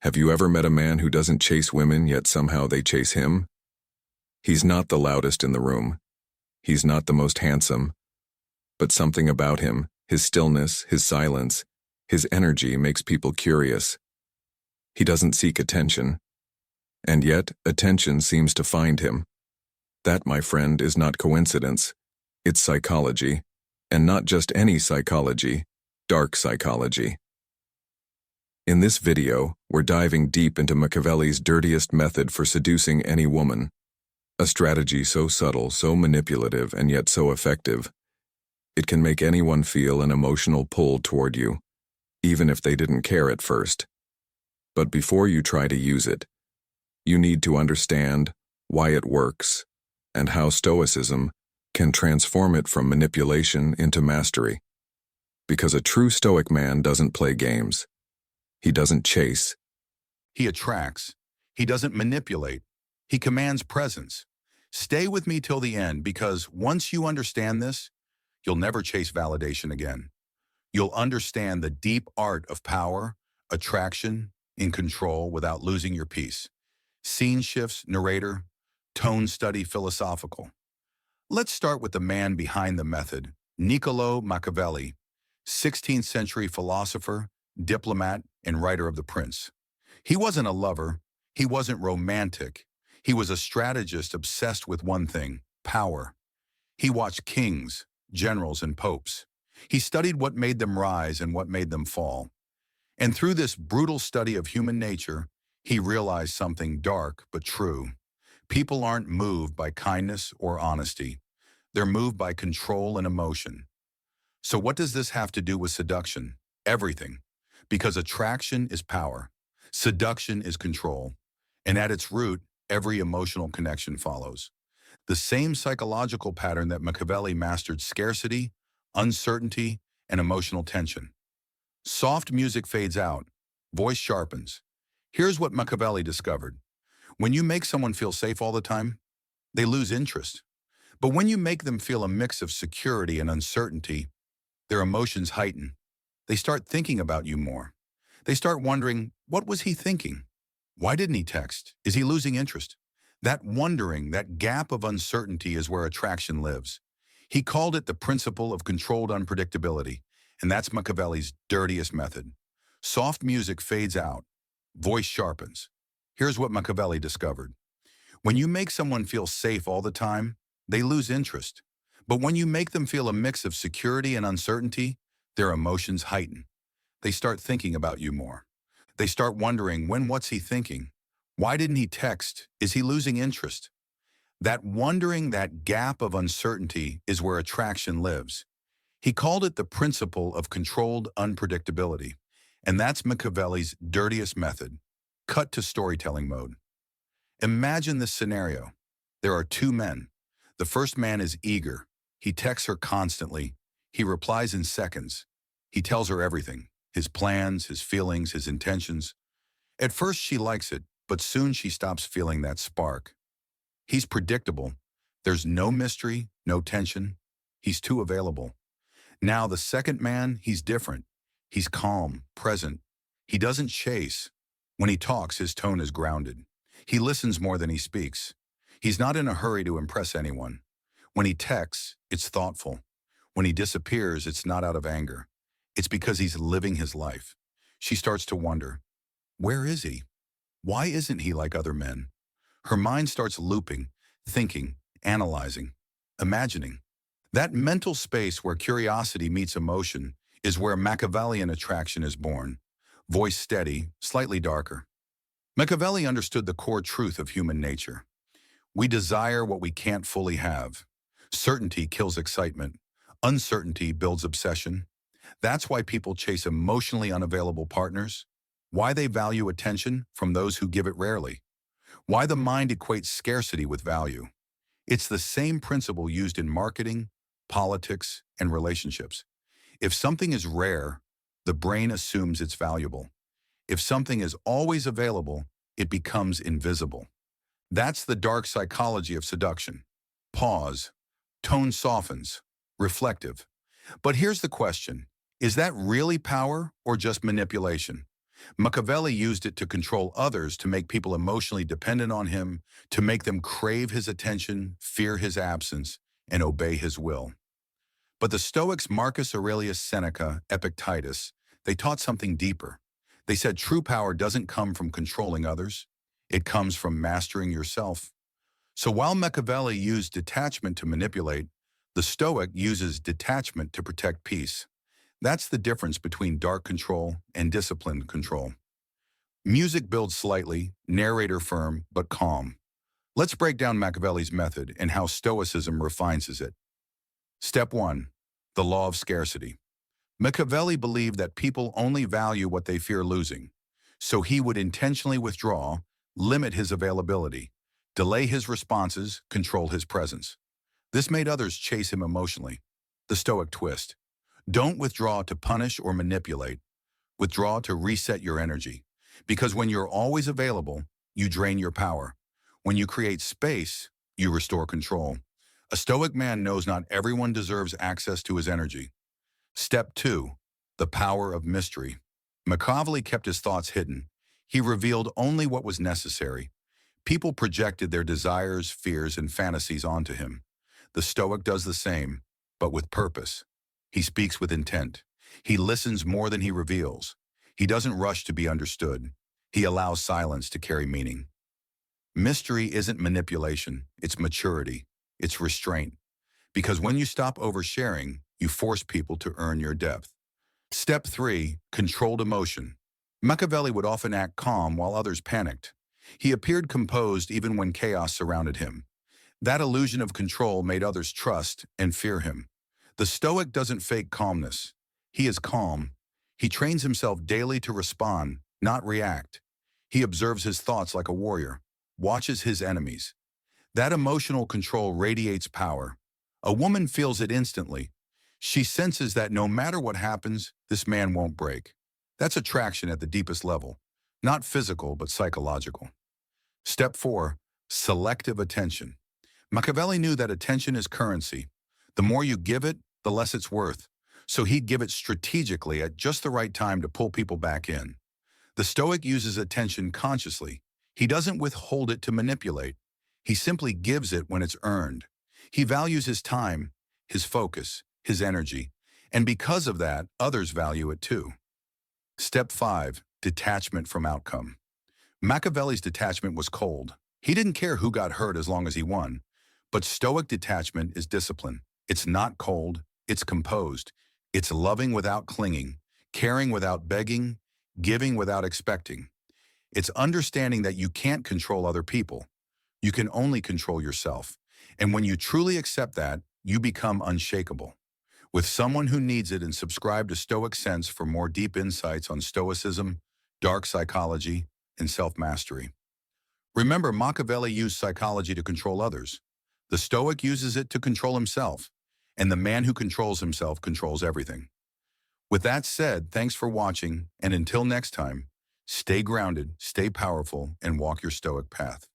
Have you ever met a man who doesn't chase women, yet somehow they chase him? He's not the loudest in the room. He's not the most handsome. But something about him, his stillness, his silence, his energy makes people curious. He doesn't seek attention. And yet, attention seems to find him. That, my friend, is not coincidence. It's psychology. And not just any psychology, dark psychology. In this video, we're diving deep into Machiavelli's dirtiest method for seducing any woman. A strategy so subtle, so manipulative, and yet so effective. It can make anyone feel an emotional pull toward you, even if they didn't care at first. But before you try to use it, you need to understand why it works and how Stoicism can transform it from manipulation into mastery. Because a true Stoic man doesn't play games. He doesn't chase. He attracts. He doesn't manipulate. He commands presence. Stay with me till the end, because once you understand this, you'll never chase validation again. You'll understand the deep art of power, attraction, in control without losing your peace. Scene shifts, narrator, tone study, philosophical. Let's start with the man behind the method, Niccolo Machiavelli, 16th century philosopher, diplomat, and writer of The Prince. He wasn't a lover. He wasn't romantic. He was a strategist obsessed with one thing, power. He watched kings, generals, and popes. He studied what made them rise and what made them fall. And through this brutal study of human nature, he realized something dark but true. People aren't moved by kindness or honesty. They're moved by control and emotion. So what does this have to do with seduction? Everything. Because attraction is power. Seduction is control. And at its root, every emotional connection follows. The same psychological pattern that Machiavelli mastered: scarcity, uncertainty, and emotional tension. Soft music fades out. Voice sharpens. Here's what Machiavelli discovered. When you make someone feel safe all the time, they lose interest. But when you make them feel a mix of security and uncertainty, their emotions heighten. They start thinking about you more. They start wondering, what was he thinking? Why didn't he text? Is he losing interest? That wondering, that gap of uncertainty is where attraction lives. He called it the principle of controlled unpredictability, and that's Machiavelli's dirtiest method. Soft music fades out. Voice sharpens. Here's what Machiavelli discovered. When you make someone feel safe all the time, they lose interest. But when you make them feel a mix of security and uncertainty, their emotions heighten. They start thinking about you more. They start wondering, what's he thinking? Why didn't he text? Is he losing interest? That wondering, that gap of uncertainty is where attraction lives. He called it the principle of controlled unpredictability. And that's Machiavelli's dirtiest method. Cut to storytelling mode. Imagine this scenario. There are two men. The first man is eager. He texts her constantly. He replies in seconds. He tells her everything, his plans, his feelings, his intentions. At first she likes it, but soon she stops feeling that spark. He's predictable. There's no mystery, no tension. He's too available. Now the second man, he's different. He's calm, present. He doesn't chase. When he talks, his tone is grounded. He listens more than he speaks. He's not in a hurry to impress anyone. When he texts, it's thoughtful. When he disappears, it's not out of anger. It's because he's living his life. She starts to wonder, where is he? Why isn't he like other men? Her mind starts looping, thinking, analyzing, imagining. That mental space where curiosity meets emotion is where Machiavellian attraction is born. Voice steady, slightly darker. Machiavelli understood the core truth of human nature. We desire what we can't fully have. Certainty kills excitement. Uncertainty builds obsession. That's why people chase emotionally unavailable partners. Why they value attention from those who give it rarely. Why the mind equates scarcity with value. It's the same principle used in marketing, politics, and relationships. If something is rare, the brain assumes it's valuable. If something is always available, it becomes invisible. That's the dark psychology of seduction. Pause. Tone softens. Reflective. But here's the question. Is that really power or just manipulation? Machiavelli used it to control others, to make people emotionally dependent on him, to make them crave his attention, fear his absence, and obey his will. But the Stoics Marcus Aurelius Seneca, Epictetus, they taught something deeper. They said true power doesn't come from controlling others. It comes from mastering yourself. So while Machiavelli used detachment to manipulate, the Stoic uses detachment to protect peace. That's the difference between dark control and disciplined control. Music builds slightly, narrator firm, but calm. Let's break down Machiavelli's method and how Stoicism refines it. Step 1. The law of scarcity. Machiavelli believed that people only value what they fear losing, so he would intentionally withdraw, limit his availability, delay his responses, control his presence. This made others chase him emotionally. The Stoic twist. Don't withdraw to punish or manipulate. Withdraw to reset your energy. Because when you're always available, you drain your power. When you create space, you restore control. A Stoic man knows not everyone deserves access to his energy. Step 2. The power of mystery. Machiavelli kept his thoughts hidden. He revealed only what was necessary. People projected their desires, fears, and fantasies onto him. The Stoic does the same, but with purpose. He speaks with intent. He listens more than he reveals. He doesn't rush to be understood. He allows silence to carry meaning. Mystery isn't manipulation, it's maturity, it's restraint. Because when you stop oversharing, you force people to earn your depth. Step 3. Controlled emotion. Machiavelli would often act calm while others panicked. He appeared composed even when chaos surrounded him. That illusion of control made others trust and fear him. The Stoic doesn't fake calmness. He is calm. He trains himself daily to respond, not react. He observes his thoughts like a warrior, watches his enemies. That emotional control radiates power. A woman feels it instantly. She senses that no matter what happens, this man won't break. That's attraction at the deepest level, not physical but psychological. Step 4. Selective attention. Machiavelli knew that attention is currency. The more you give it, the less it's worth. So he'd give it strategically at just the right time to pull people back in. The Stoic uses attention consciously. He doesn't withhold it to manipulate. He simply gives it when it's earned. He values his time, his focus, his energy, and because of that, others value it too. Step 5. Detachment from outcome. Machiavelli's detachment was cold. He didn't care who got hurt as long as he won. But Stoic detachment is discipline. It's not cold, it's composed. It's loving without clinging, caring without begging, giving without expecting. It's understanding that you can't control other people. You can only control yourself. And when you truly accept that, you become unshakable. With someone who needs it, and subscribe to Stoic Sense for more deep insights on Stoicism, dark psychology, and self-mastery. Remember, Machiavelli used psychology to control others. The Stoic uses it to control himself. And the man who controls himself controls everything. With that said, thanks for watching, and until next time, stay grounded, stay powerful, and walk your Stoic path.